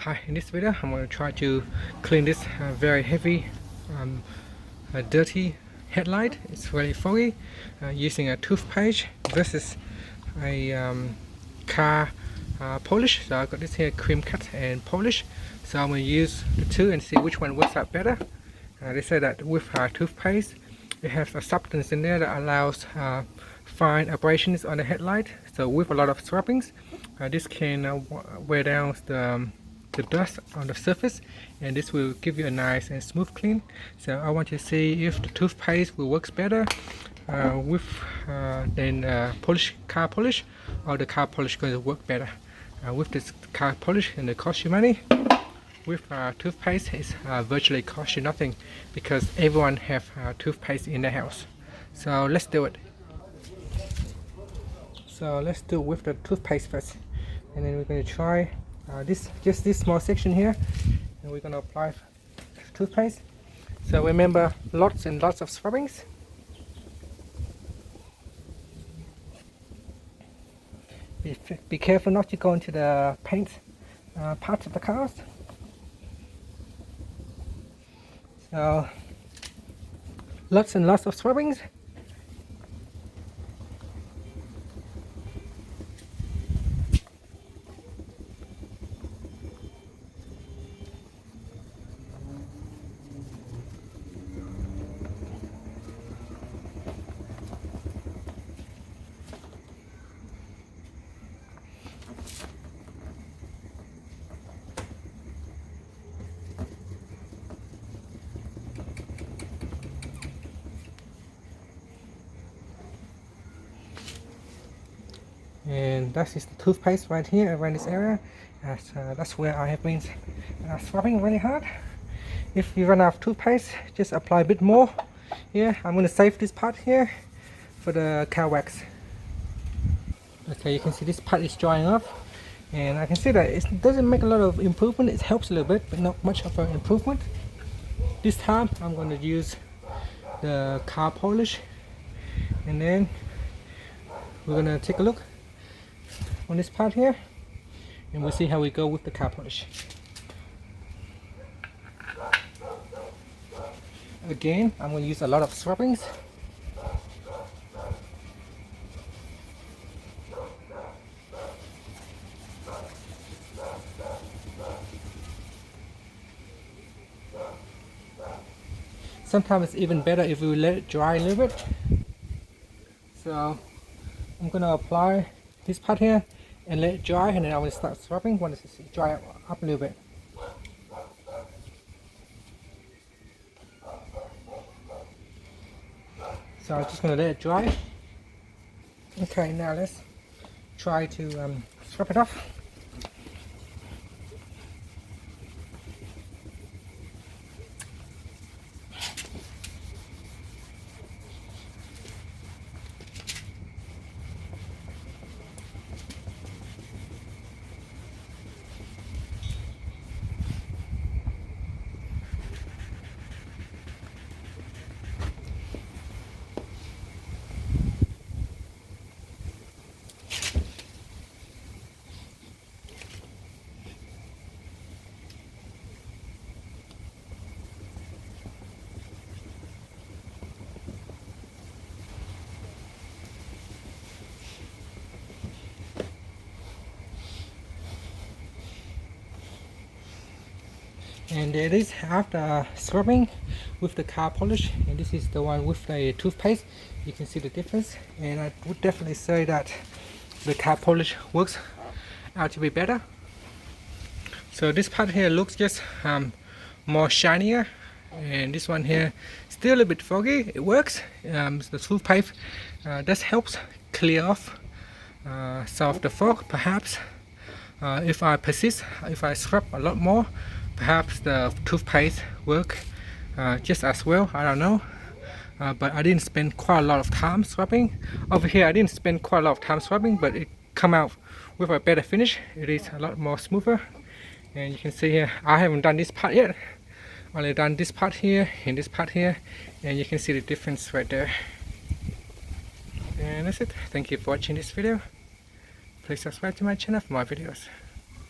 Hi, in this video I'm going to try to clean this very heavy dirty headlight. It's really foggy, using a toothpaste versus a car polish. So I've got this here, cream cut and polish, so I'm going to use the two and see which one works out better. They say that with toothpaste it has a substance in there that allows fine abrasions on the headlight, so with a lot of scrubbings this can wear down the dust on the surface, and this will give you a nice and smooth clean. So I want to see if the toothpaste will work better with than car polish, or the car polish going to work better with this car polish, and it costs you money. With toothpaste it's virtually cost you nothing, because everyone have toothpaste in their house. So let's do it. So let's do it with the toothpaste first, and then we're going to try just this small section here, and we're going to apply toothpaste. So remember, lots and lots of scrubbings. Be careful not to go into the paint parts of the cars. So lots and lots of scrubbings. And that is the toothpaste right here around this area. That's where I have been scrubbing really hard. If you run out of toothpaste, just apply a bit more. Yeah, I'm going to save this part here for the car wax. Okay, you can see this part is drying off, and I can see that it doesn't make a lot of improvement. It helps a little bit, but not much of an improvement. This time I'm going to use the car polish, and then we're going to take a look on this part here, and we'll see how we go with the car polish. Again, I'm going to use a lot of scrubbings. Sometimes it's even better if we let it dry a little bit. So I'm going to apply this part here and let it dry, and then I'm going to start scrubbing once it's dry up a little bit. So I'm just going to let it dry. Okay, now let's try to scrub it off. And there it is after scrubbing with the car polish, and this is the one with the toothpaste. You can see the difference, and I would definitely say that the car polish works out to be better. So this part here looks just more shinier, and this one here still a bit foggy. It works. The toothpaste that helps clear off some of the fog. Perhaps if I persist, if I scrub a lot more, perhaps the toothpaste work just as well. I don't know, but I didn't spend quite a lot of time scrubbing. Over here I didn't spend quite a lot of time scrubbing, but it come out with a better finish. It is a lot more smoother, and you can see here I haven't done this part yet. Only done this part here and this part here, and you can see the difference right there. And that's it. Thank you for watching this video. Please subscribe to my channel for more videos.